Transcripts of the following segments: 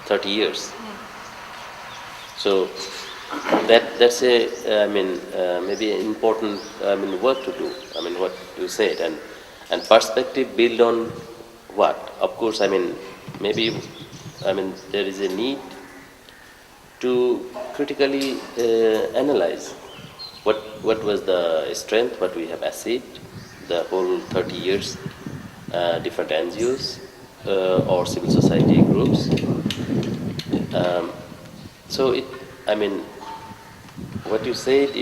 30 years. So that's a maybe an important work to do. What you said, and perspective build on what? Of course, maybe there is a need to critically analyze what was the strength, what we have achieved, the whole 30 years, different NGOs or civil society groups. So what you said,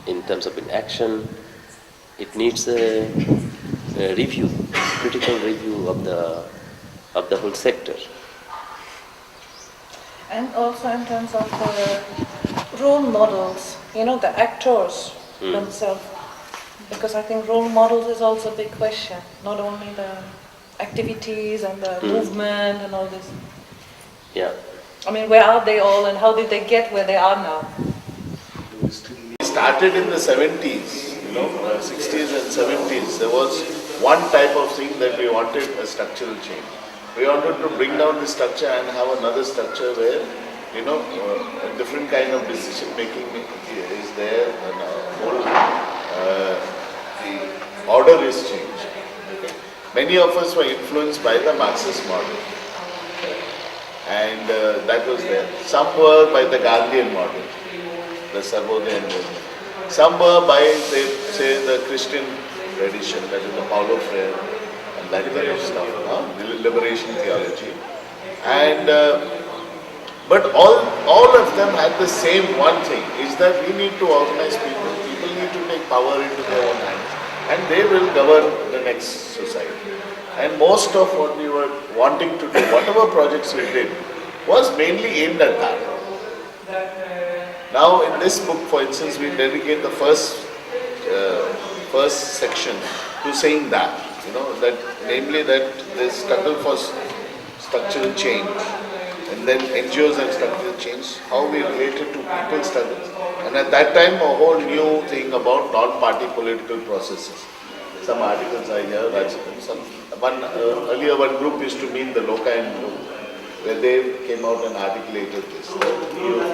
in terms of action, it needs a review, critical review of the whole sector. And also in terms of role models, the actors themselves. Because I think role models is also a big question, not only the activities and the movement and all this. Yeah. Where are they all and how did they get where they are now? We started in the 70s, 60s and 70s. There was one type of thing that we wanted, a structural change. We wanted to bring down the structure and have another structure where, a different kind of decision making is there, and the order is changed. Okay? Many of us were influenced by the Marxist model, and that was there. Some were by the Gandhian model, the Sarvodaya movement. Some were by, say the Christian tradition, that is the Paulo Freire, and that kind of stuff, the liberation theology. And but all of them had the same one thing, is that we need to organize people. People need to take power into their own hands, and they will govern the next society. And most of what we were wanting to do, whatever projects we did, was mainly aimed at that. Now in this book, for instance, we dedicate the first section to saying that, that namely that this struggle for structural change, and then NGOs and structural change, how we related to people's struggles. And at that time, a whole new thing about non-party political processes. Some articles are here, earlier one group used to mean the Lokayan group, where they came out and articulated this.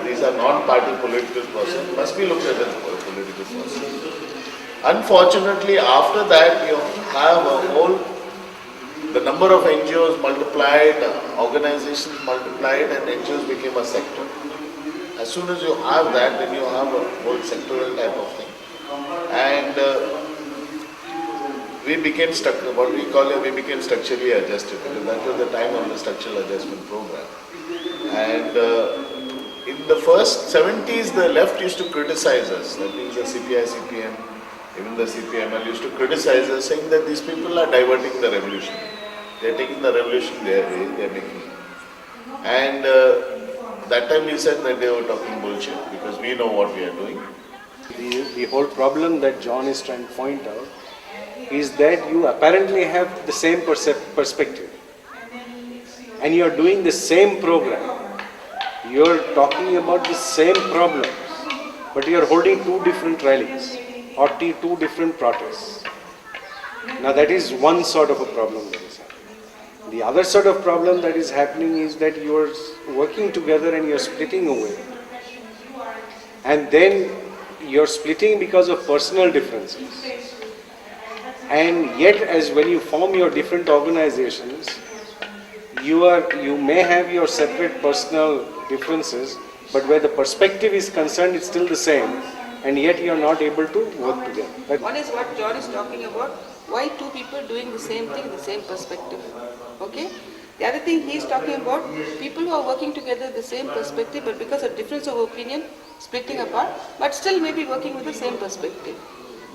These are non-party political processes, must be looked at as political processes. Unfortunately, after that, you have a whole, the number of NGOs multiplied, organizations multiplied, and NGOs became a sector. As soon as you have that, then you have a whole sectoral type of thing. And we became we became structurally adjusted, because that was the time of the structural adjustment program. And in the first 70s, the left used to criticize us. That means the CPI, CPM, even the CPML used to criticize us, saying that these people are diverting the revolution. They are taking the revolution their way, they are making it. And that time we said that they were talking bullshit, because we know what we are doing. The whole problem that John is trying to point out is that you apparently have the same perspective, and you are doing the same program. You are talking about the same problems, but you are holding two different rallies or two different protests. Now that is one sort of a problem that is happening. The other sort of problem that is happening is that you are working together and you are splitting away. And then you are splitting because of personal differences. And yet, as when you form your different organizations, you may have your separate personal differences, but where the perspective is concerned, it's still the same, and yet you are not able to work together. One is what John is talking about, why two people doing the same thing, the same perspective. Okay? The other thing he is talking about, people who are working together the same perspective, but because of difference of opinion, splitting apart, but still maybe working with the same perspective.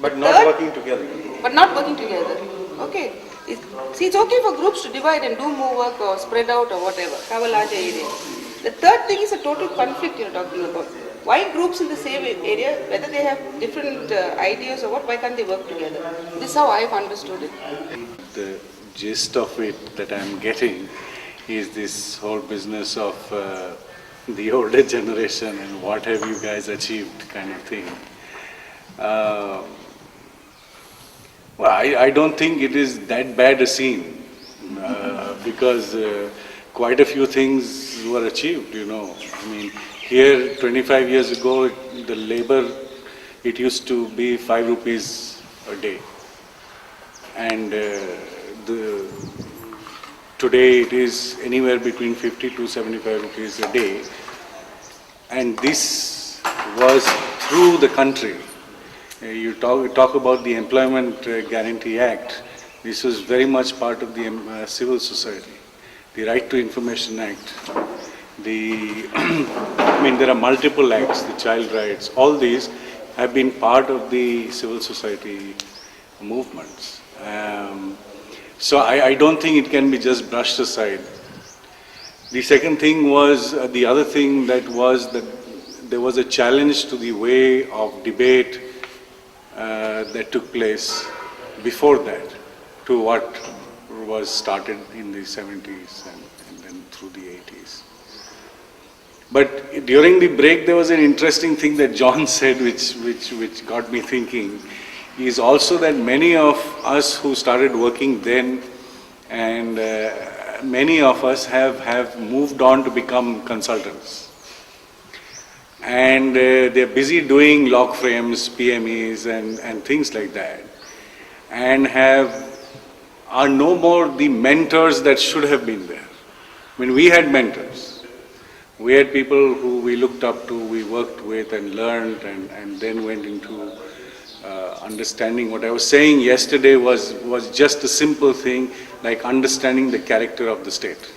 But not working together. But not working together. Okay. It's okay for groups to divide and do more work or spread out or whatever, have a larger area. The third thing is a total conflict you're talking about. Why groups in the same area, whether they have different ideas or what, why can't they work together? This is how I've understood it. The gist of it that I'm getting is this whole business of the older generation and what have you guys achieved kind of thing. Well, I don't think it is that bad a scene because quite a few things were achieved, you know. I mean, here 25 years ago, the labor, it used to be 5 rupees a day. And today it is anywhere between 50 to 75 rupees a day. And this was through the country. You talk about the Employment Guarantee Act. This was very much part of the civil society. The Right to Information Act. I mean, there are multiple acts, the child rights, all these have been part of the civil society movements. So I don't think it can be just brushed aside. The second thing was, the other thing that was that there was a challenge to the way of debate that took place before that to what was started in the 70s and then through the 80s. But during the break there was an interesting thing that John said which got me thinking, is also that many of us who started working then and many of us have moved on to become consultants. And they're busy doing log frames, PMEs and things like that, and are no more the mentors that should have been there. I mean, we had mentors. We had people who we looked up to, we worked with and learned and then went into understanding. What I was saying yesterday was just a simple thing like understanding the character of the state.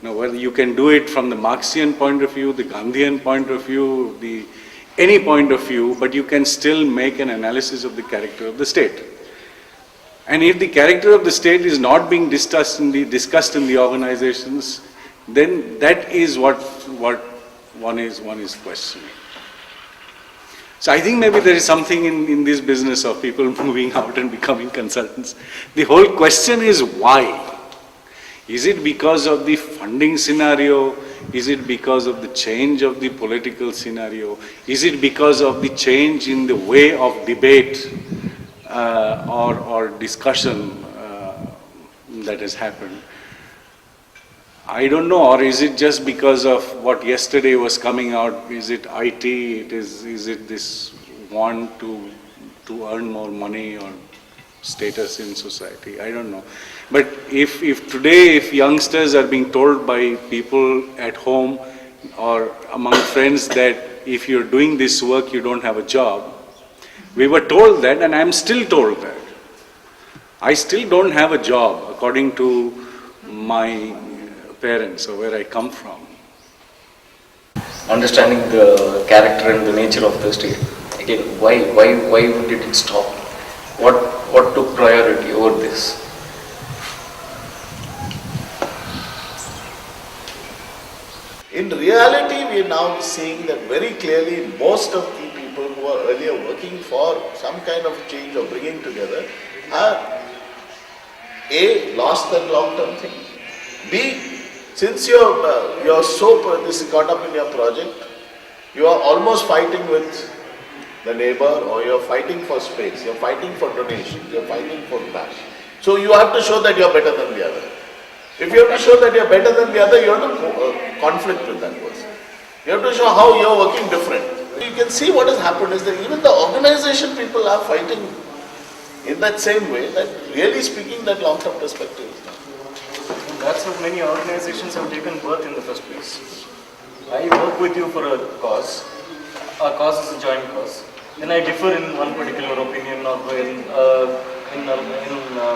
Now, whether you can do it from the Marxian point of view, the Gandhian point of view, any point of view, but you can still make an analysis of the character of the state. And if the character of the state is not being discussed in the organizations, then that is what one is questioning. So I think maybe there is something in this business of people moving out and becoming consultants. The whole question is why? Is it because of the funding scenario? Is it because of the change of the political scenario? Is it because of the change in the way of debate or discussion that has happened? I don't know. Or is it just because of what yesterday was coming out? Is it IT? Is it this want to earn more money or status in society? I don't know. But if today, if youngsters are being told by people at home or among friends that if you're doing this work, you don't have a job, we were told that, and I'm still told that. I still don't have a job according to my parents or where I come from. Understanding the character and the nature of the state. Again, why did it stop? What took priority over this? In reality, we are now seeing that very clearly most of the people who are earlier working for some kind of change or bringing together are A, lost that long-term thing. B, since you're so this caught up in your project, you are almost fighting with the neighbor, or you're fighting for space, you're fighting for donations, you're fighting for that. So you have to show that you're better than the other. If you have to show that you're better than the other, you have to conflict with that person. You have to show how you're working different. You can see what has happened is that even the organization people are fighting in that same way, that really speaking that long-term perspective is not. That's what many organizations have taken birth in the first place. I work with you for a cause. Our cause is a joint cause. Then I differ in one particular opinion or in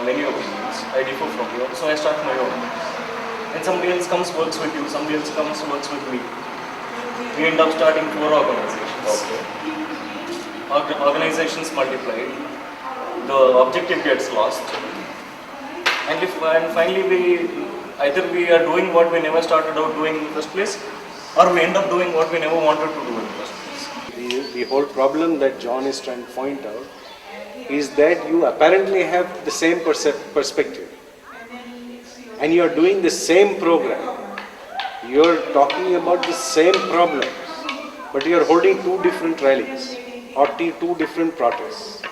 many opinions. I differ from you, so I start my own. And somebody else comes, works with you, somebody else comes, works with me. We end up starting 4 organizations. Okay. Organizations multiplied. The objective gets lost. And finally either we are doing what we never started out doing in the first place, or we end up doing what we never wanted to do in the first place. The whole problem that John is trying to point out is that you apparently have the same perspective and you are doing the same program. You are talking about the same problems, but you are holding 2 different rallies or 2 different protests.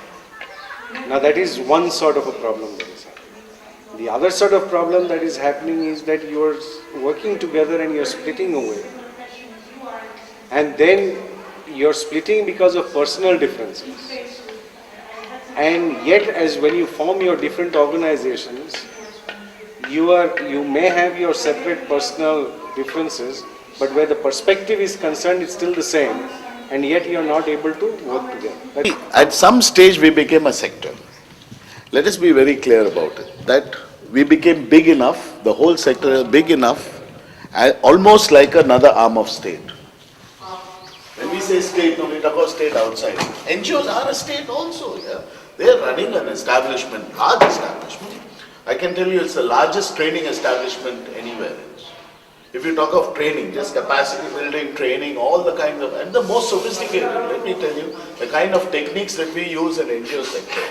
Now that is one sort of a problem that is happening. The other sort of problem that is happening is that you are working together and you are splitting away. And then you are splitting because of personal differences. And yet, as when you form your different organizations, you may have your separate personal differences, but where the perspective is concerned, it's still the same, and yet you are not able to work together. At some stage we became a sector. Let us be very clear about it, that we became big enough, the whole sector big enough, almost like another arm of state. When we say state, we talk about state outside. NGOs are a state also, yeah. They are running an establishment, large establishment. I can tell you it's the largest training establishment anywhere else. If you talk of training, just capacity building, training, all the kinds of, and the most sophisticated, let me tell you, the kind of techniques that we use in NGO sector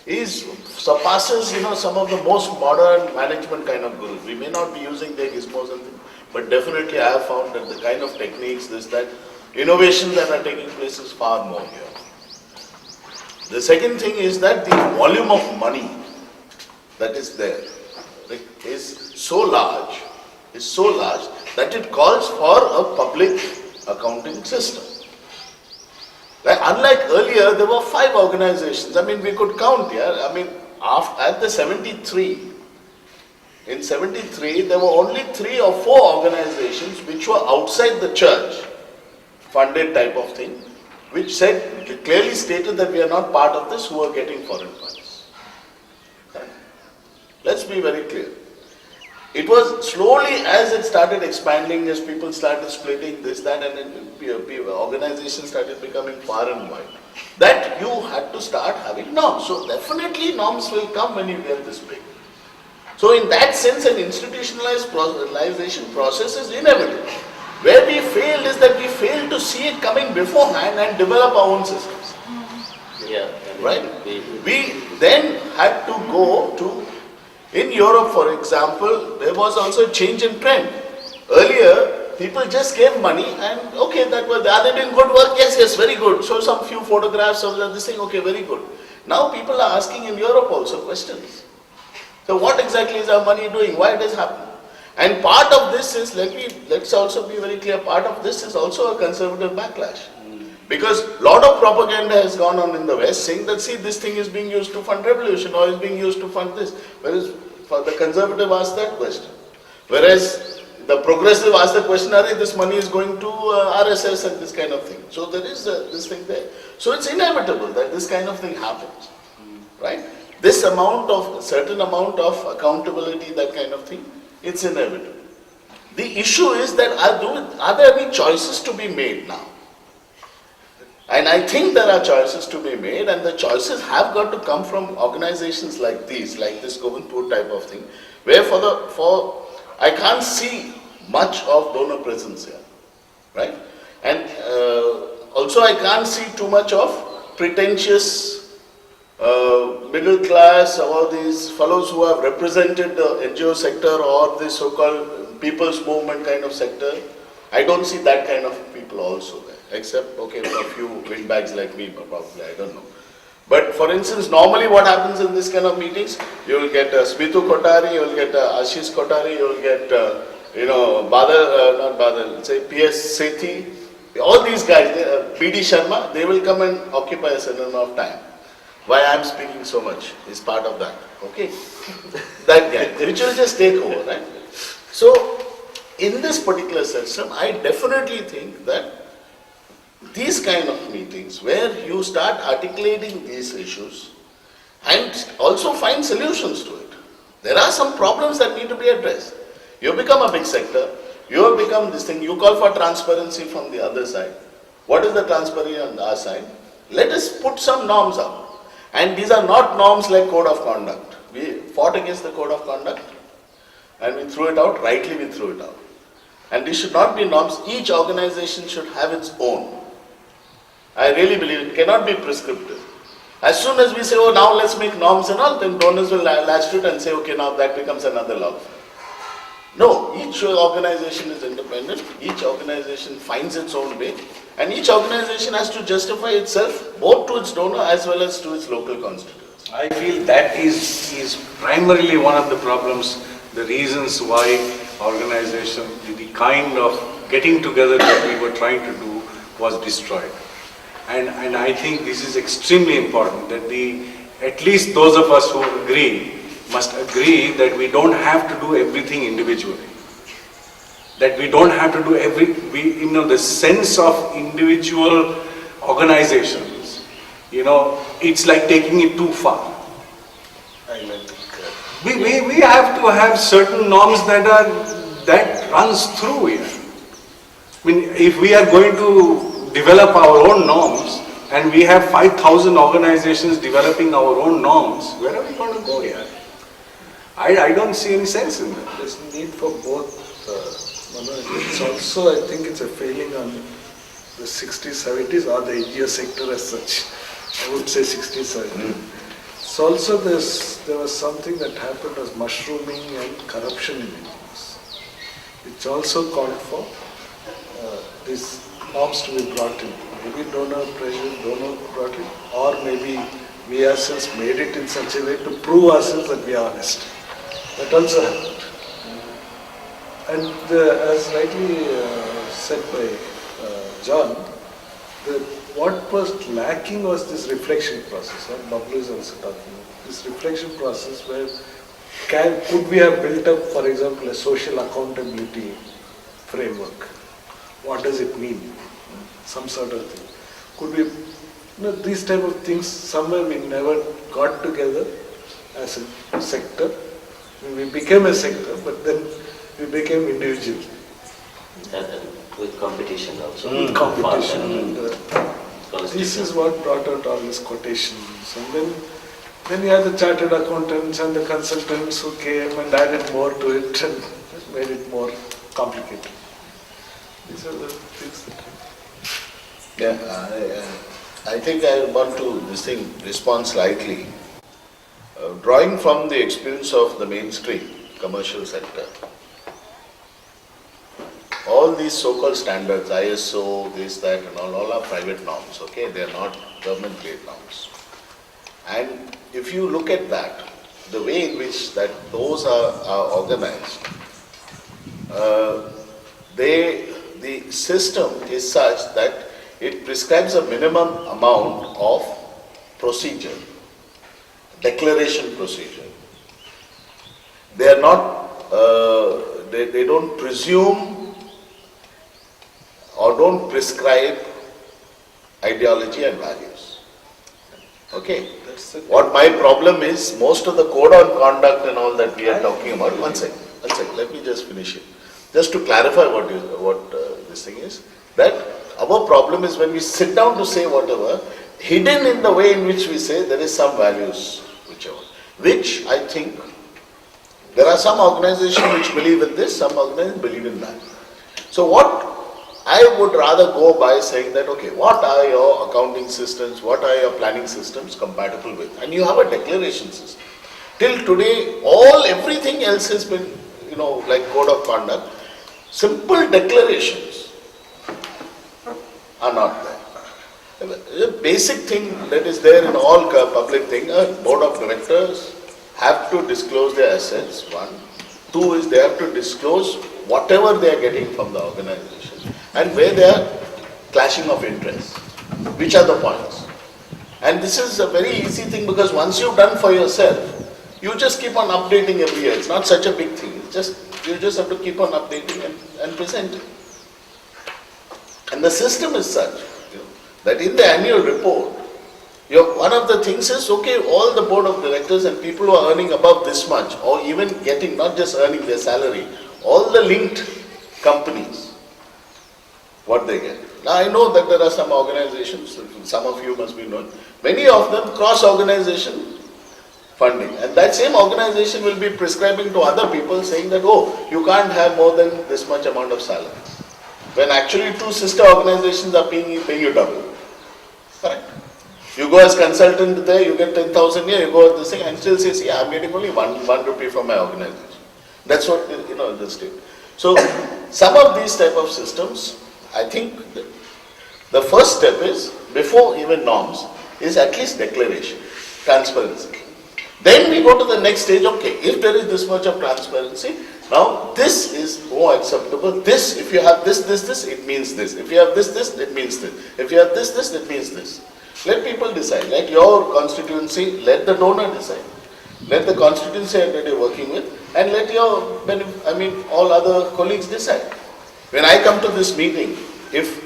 surpasses, some of the most modern management kind of gurus. We may not be using their gizmos and things, but definitely I have found that the kind of techniques, that, innovations that are taking place is far more here. The second thing is that the volume of money that is there is so large that it calls for a public accounting system. Like, unlike earlier, there were 5 organizations. We could count, yeah. At the 73, in 73, there were only 3 or 4 organizations which were outside the church, funded type of thing, which clearly stated that we are not part of this, who are getting foreign funds. Let's be very clear. It was slowly, as it started expanding, as people started splitting this, that, and then organizations started becoming far and wide, that you had to start having norms. So definitely norms will come when you get this big. So in that sense, an institutionalization process is inevitable. Where we failed is that we failed to see it coming beforehand and develop our own systems. Yeah. Right? We then had to go to, in Europe for example, there was also a change in trend. Earlier, people just gave money and okay, that was, are they doing good work? Yes, very good. Show some few photographs of this thing, okay, very good. Now people are asking in Europe also questions. So what exactly is our money doing? Why it is happening? And part of this is, let's also be very clear, part of this is also a conservative backlash. Because a lot of propaganda has gone on in the West saying that, see, this thing is being used to fund revolution or is being used to fund this. Whereas for the conservative asked that question. Whereas the progressive asked the question, this money is going to RSS and this kind of thing. So there is this thing there. So it's inevitable that this kind of thing happens. Right? This certain amount of accountability, that kind of thing, it's inevitable. The issue is that are there any choices to be made now? And I think there are choices to be made, and the choices have got to come from organizations like these, like this Govindpur type of thing, where I can't see much of donor presence here, right? And also I can't see too much of pretentious middle class, all these fellows who have represented the NGO sector or the so-called people's movement kind of sector. I don't see that kind of people also there, except, okay, a few windbags like me, probably, I don't know. But for instance, normally what happens in this kind of meetings, you will get Smitu Kothari, you will get Ashish Kothari, you will get, P.S. Sethi, all these guys, B.D. Sharma, they will come and occupy a certain amount of time. Why I am speaking so much is part of that, okay? That guy, which will just take over, right? So, in this particular system, I definitely think that these kind of meetings where you start articulating these issues and also find solutions to it. There are some problems that need to be addressed. You become a big sector, you have become this thing, you call for transparency from the other side. What is the transparency on our side? Let us put some norms up. And these are not norms like code of conduct. We fought against the code of conduct and we threw it out, rightly we threw it out. And these should not be norms, each organization should have its own. I really believe it cannot be prescriptive. As soon as we say, oh, now let's make norms and all, then donors will latch to it and say, okay, now that becomes another law. No, each organization is independent, each organization finds its own way, and each organization has to justify itself both to its donor as well as to its local constituents. I feel that is primarily one of the problems, the reasons why organization, the kind of getting together that we were trying to do was destroyed. And I think this is extremely important, that at least those of us who agree must agree that we don't have to do everything individually. That we don't have to do the sense of individual organizations, it's like taking it too far. We have to have certain norms that runs through here. I mean, if we are going to develop our own norms and we have 5,000 organizations developing our own norms, where are we going to go here? I don't see any sense in that. There's need for both. It's also, I think it's a failing on the 60s, 70s or the NGO sector as such. I would say 60s, 70s. So also there was something that happened as mushrooming and corruption in NGOs, which also called for these norms to be brought in. Maybe donor pressure, donor brought in, or maybe we ourselves made it in such a way to prove ourselves that we are honest. That also happened. And as rightly said by John, what was lacking was this reflection process. What Bablu is also talking about. This reflection process where could we have built up, for example, a social accountability framework? What does it mean? Some sort of thing. Could we, these type of things, somewhere we never got together as a sector. We became a sector, but then we became individual. And with competition also. Competition. This is what brought out all these quotations. And then you had the chartered accountants and the consultants who came and added more to it and made it more complicated. These are the things that... Yeah, I think I want to respond slightly. Drawing from the experience of the mainstream commercial sector, all these so-called standards, ISO, this, that, and all are private norms, okay? They are not government-grade norms. And if you look at that, the way in which those are organized, the system is such that it prescribes a minimum amount of procedure, declaration procedure. They are not, they don't presume or don't prescribe ideology and values. Okay? What my problem is, most of the code on conduct and all that we are talking about, one second, let me just finish it. Just to clarify what this thing is, that our problem is when we sit down to say whatever, hidden in the way in which we say there is some values, which I think there are some organizations which believe in this, some organizations believe in that. So what I would rather go by saying that, okay, what are your accounting systems, what are your planning systems compatible with? And you have a declaration system. Till today, everything else has been, like code of conduct. Simple declarations are not there. The basic thing that is there in all public thing, board of directors have to disclose their assets, one. Two is they have to disclose whatever they are getting from the organization and where they are clashing of interests, which are the points. And this is a very easy thing because once you've done for yourself, you just keep on updating every year. It's not such a big thing. You just have to keep on updating and presenting. And the system is such that in the annual report, one of the things is, okay, all the board of directors and people who are earning above this much, or even getting, not just earning their salary, all the linked companies, what they get. Now I know that there are some organizations, some of you must be known, many of them cross-organization funding. And that same organization will be prescribing to other people saying that, oh, you can't have more than this much amount of salary. When actually two sister organizations are paying you double. Correct? You go as consultant there, you get 10,000 here, you go as this thing and still say, see, I'm getting only one rupee from my organization. That's what, the state. So, some of these type of systems, I think the first step is, before even norms, is at least declaration, transparency. Then we go to the next stage, okay, if there is this much of transparency, now this is more acceptable. This, if you have this, it means this. If you have this, it means this. If you have this, it means this. Let people decide. Let your constituency, let the donor decide. Let the constituency that you're working with, and let your, all other colleagues decide. When I come to this meeting, if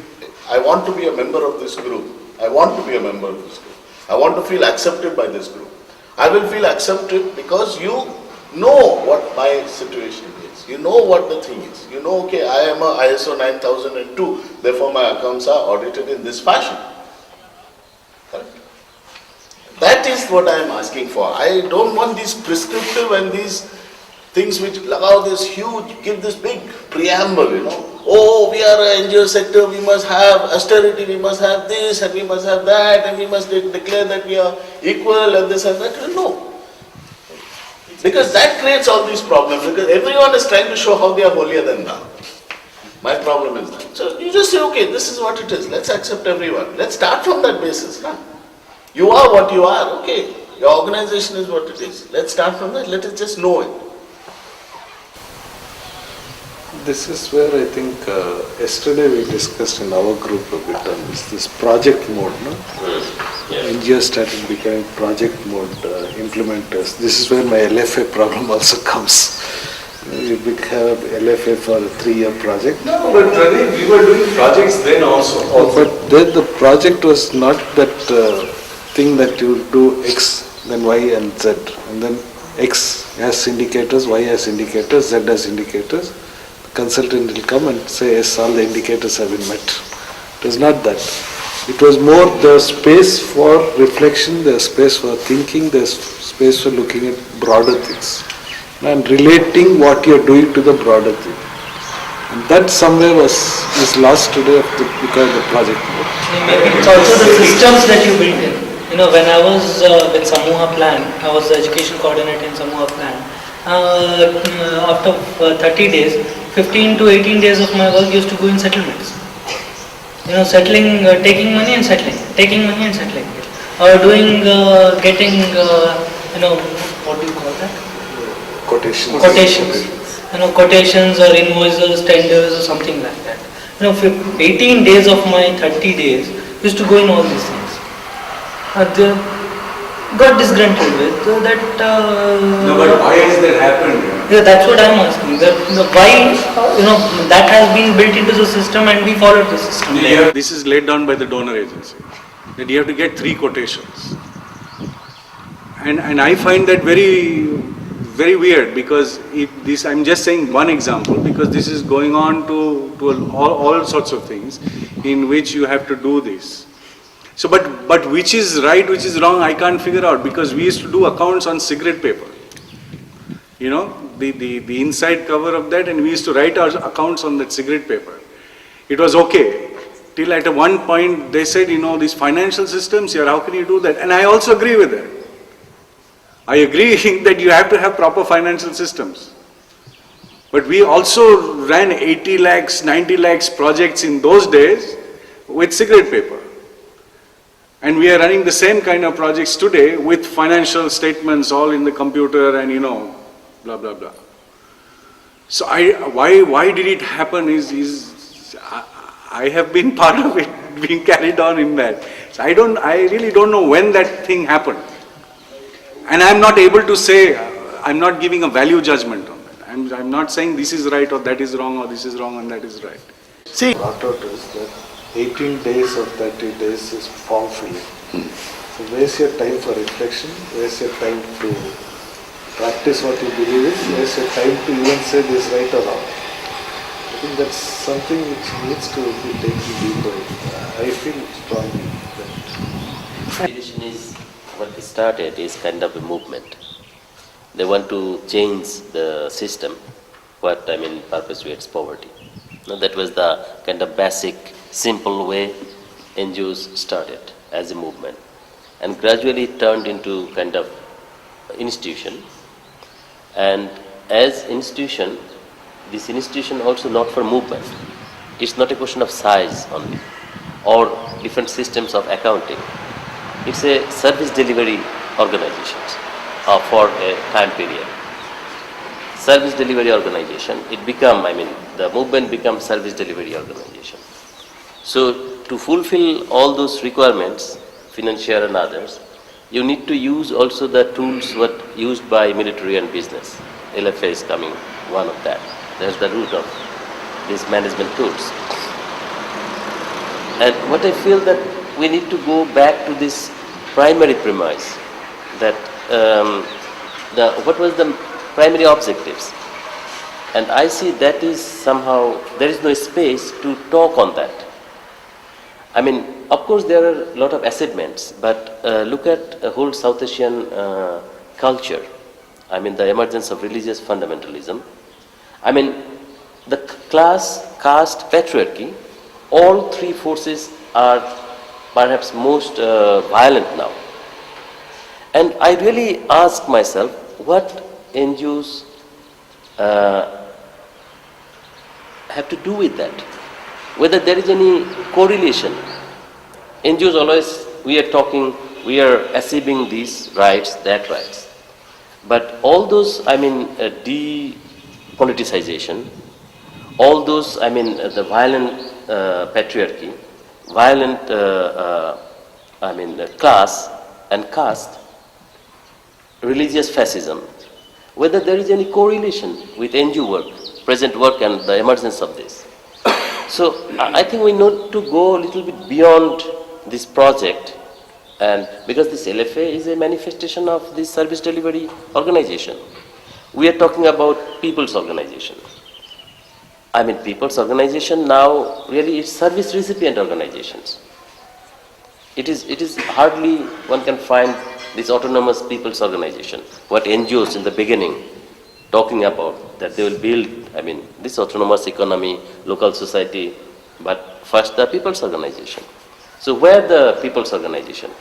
I want to be a member of this group, I want to be a member of this group, I want to feel accepted by this group, I will feel accepted because you know what my situation is. You know what the thing is. You know, okay, I am a ISO 9002, therefore my accounts are audited in this fashion. Correct? That is what I am asking for. I don't want these prescriptive and these things which allow this huge, give this big preamble, Oh, we are an NGO sector, we must have austerity, we must have this, and we must have that, and we must declare that we are equal, and this and that. No. Because that creates all these problems, because everyone is trying to show how they are holier than thou. My problem is that. So you just say, okay, this is what it is, let's accept everyone. Let's start from that basis. You are what you are, okay. Your organization is what it is. Let's start from that, let us just know it. This is where I think yesterday we discussed in our group a bit on this project mode. No? NGO started becoming project mode implementers. This is where my LFA problem also comes. You have LFA for a 3-year project. No, but Pradeep, we were doing projects then also. But then the project was not that thing that you do X, then Y and Z. And then X has indicators, Y has indicators, Z has indicators. Consultant will come and say, yes, all the indicators have been met. It was not that. It was more the space for reflection, the space for thinking, the space for looking at broader things and relating what you are doing to the broader thing. And that somewhere is lost today because of the project mode. Maybe it's also the systems that you build in. When I was with Samuha Plan, I was the education coordinator in Samuha Plan. After 30 days, 15 to 18 days of my work used to go in settlements. Settling, taking money and settling, taking money and settling. Or doing, getting, what do you call that? Quotations. Quotations or invoices, tenders or something like that. 18 days of my 30 days used to go in all these things. Got disgruntled with that. No, but why has that happened? Yeah, that's what I'm asking. Why, that has been built into the system and we followed the system. This is laid down by the donor agency, that you have to get 3 quotations. And I find that very, very weird, because I'm just saying one example, because this is going on to all sorts of things in which you have to do this. So, but which is right, which is wrong, I can't figure out, because we used to do accounts on cigarette paper. The inside cover of that, and we used to write our accounts on that cigarette paper. It was okay. Till at one point they said, these financial systems here, how can you do that? And I also agree with that. I agree that you have to have proper financial systems. But we also ran 80 lakhs, 90 lakhs projects in those days with cigarette paper. And we are running the same kind of projects today with financial statements all in the computer and blah blah blah. So why did it happen is I have been part of it, being carried on in that. So I really don't know when that thing happened. And I'm not able to say, I'm not giving a value judgment on that. I'm not saying this is right or that is wrong or this is wrong and that is right. See, Brought out is that 18 days or 30 days is form filling. So waste your time for reflection, waste your time to practice what you believe in, waste your time to even say this right or wrong. I think that's something which needs to be taken deeper. I feel strongly that. Education is what they started is kind of a movement. They want to change the system, perpetuates poverty. Now, that was the kind of basic, simple way NGOs started as a movement, and gradually it turned into kind of institution. And as institution, this institution also not for movement. It's not a question of size only, or different systems of accounting. It's a service delivery organization. for a time period. Service delivery organization, the movement becomes service delivery organization. So to fulfill all those requirements, financial and others, you need to use also the tools what used by military and business. LFA is coming one of that. That's the root of these management tools. And what I feel that we need to go back to this primary premise that what was the primary objectives. And I see that is somehow, there is no space to talk on that. I mean, of course there are a lot of achievements, but look at a whole South Asian culture. I mean, the emergence of religious fundamentalism. I mean, the class, caste, patriarchy, all three forces are perhaps most violent now. And I really ask myself, what NGOs have to do with that? Whether there is any correlation. NGOs always, we are talking, we are achieving these rights, that rights. But all those, depoliticization, all those, the violent patriarchy, violent, class and caste, religious fascism, whether there is any correlation with NGO work, present work and the emergence of this. So I think we need to go a little bit beyond this project, and because this LFA is a manifestation of this service delivery organization. We are talking about people's organization. People's organization now really is service recipient organizations. It is hardly one can find this autonomous people's organization, what NGOs in the beginning talking about, that they will build, this autonomous economy, local society, but first the people's organization. So where the people's organization?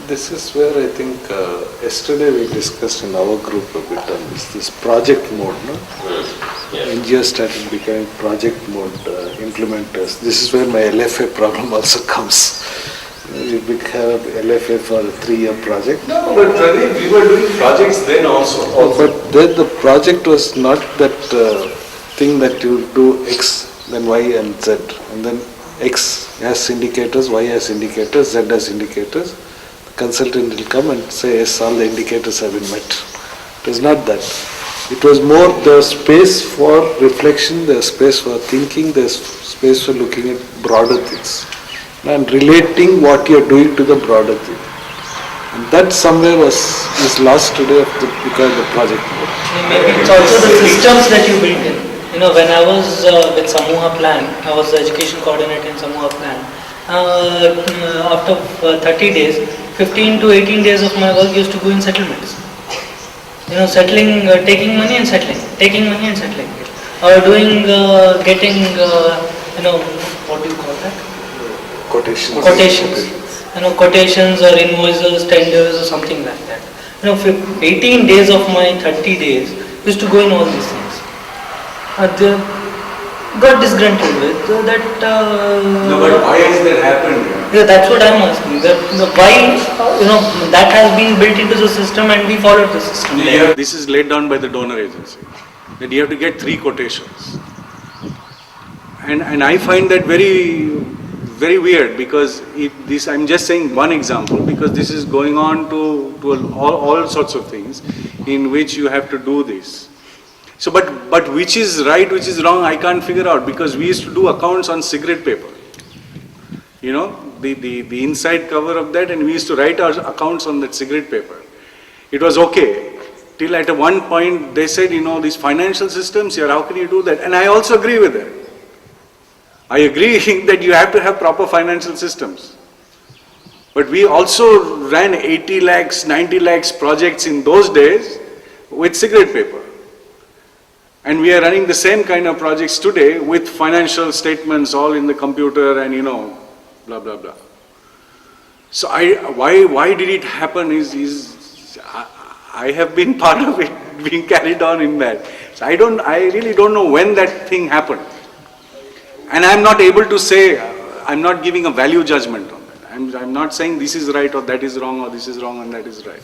This is where I think yesterday we discussed in our group a bit on this project mode. No? NGO started becoming project mode implementers. This is where my LFA problem also comes. You have LFA for a 3-year project. No, but Pradeep, we were doing projects then also. But then the project was not that thing that you do X, then Y and Z. And then X has indicators, Y has indicators, Z has indicators. The consultant will come and say, yes, all the indicators have been met. It was not that. It was more the space for reflection, the space for thinking, the space for looking at broader things and relating what you are doing to the broader thing. And that somewhere is lost today because of the project mode. Maybe it's also the systems that you built in. When I was with Samuha Plan, I was the education coordinator in Samuha Plan. After 30 days, 15 to 18 days of my work used to go in settlements. Settling, taking money and settling, taking money and settling. Or doing, getting, what do you call that? Quotations. Quotations or invoices, tenders or something like that. 18 days of my 30 days used to go in all these things. Got disgruntled with that. No, but why has that happened? Yeah, that's what I'm asking. Why, that has been built into the system and we followed the system. Yeah, this is laid down by the donor agency. That you have to get 3 quotations. And I find that very weird because I'm just saying one example because this is going on to all sorts of things in which you have to do this. So, but which is right, which is wrong, I can't figure out because we used to do accounts on cigarette paper. The inside cover of that, and we used to write our accounts on that cigarette paper. It was okay. Till at one point they said, these financial systems here, how can you do that? And I also agree with that. I agree that you have to have proper financial systems. But we also ran 80 lakhs, 90 lakhs projects in those days with cigarette paper. And we are running the same kind of projects today with financial statements all in the computer and blah, blah, blah. So why did it happen I have been part of it, being carried on in that. So I really don't know when that thing happened. And I'm not able to say, I'm not giving a value judgment on that. I'm not saying this is right or that is wrong or this is wrong and that is right.